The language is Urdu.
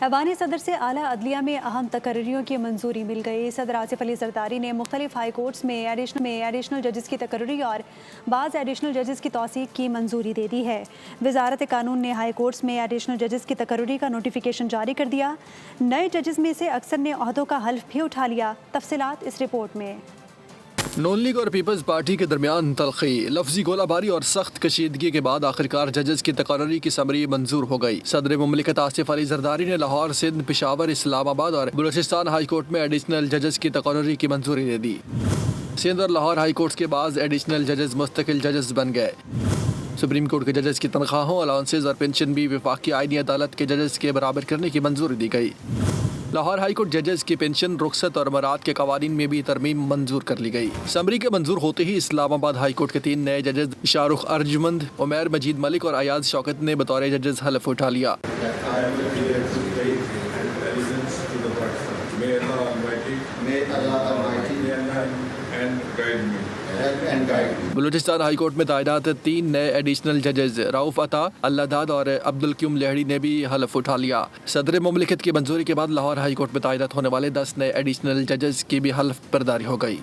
ایوان صدر سے اعلیٰ عدلیہ میں اہم تقرریوں کی منظوری مل گئی۔ صدر آصف علی زرداری نے مختلف ہائی کورٹس میں ایڈیشنل ججز کی تقرری اور بعض ایڈیشنل ججز کی توثیق کی منظوری دے دی ہے۔ وزارت قانون نے ہائی کورٹس میں ایڈیشنل ججز کی تقرری کا نوٹیفیکیشن جاری کر دیا۔ نئے ججز میں سے اکثر نے عہدوں کا حلف بھی اٹھا لیا۔ تفصیلات اس رپورٹ میں۔ نون لیگ اور پیپلز پارٹی کے درمیان تلخی، لفظی گولہ باری اور سخت کشیدگی کے بعد آخرکار ججز کی تقرری کی سمری منظور ہو گئی۔ صدر مملکت آصف علی زرداری نے لاہور، سندھ، پشاور، اسلام آباد اور بلوچستان ہائی کورٹ میں ایڈیشنل ججز کی تقرری کی منظوری دے دی۔ سندھ اور لاہور ہائی کورٹس کے بعض ایڈیشنل ججز مستقل ججز بن گئے۔ سپریم کورٹ کے ججز کی تنخواہوں، الاؤنسز اور پینشن بھی وفاقی آئینی عدالت کے ججز کے برابر کرنے کی منظوری دی گئی۔ لاہور ہائی کورٹ ججز کی پینشن، رخصت اور مراعات کے قوانین میں بھی ترمیم منظور کر لی گئی۔ سمری کے منظور ہوتے ہی اسلام آباد ہائی کورٹ کے 3 نئے ججز شاہ رخ ارجمند، عمیر مجید ملک اور ایاز شوکت نے بطور ججز حلف اٹھا لیا۔ بلوچستان ہائی کورٹ میں تعینات 3 نئے ایڈیشنل ججز رؤف عطا، اللہ داد اور عبدالقیوم لہڑی نے بھی حلف اٹھا لیا۔ صدر مملکت کی منظوری کے بعد لاہور ہائی کورٹ میں تعینات ہونے والے 10 نئے ایڈیشنل ججز کی بھی حلف برداری ہو گئی۔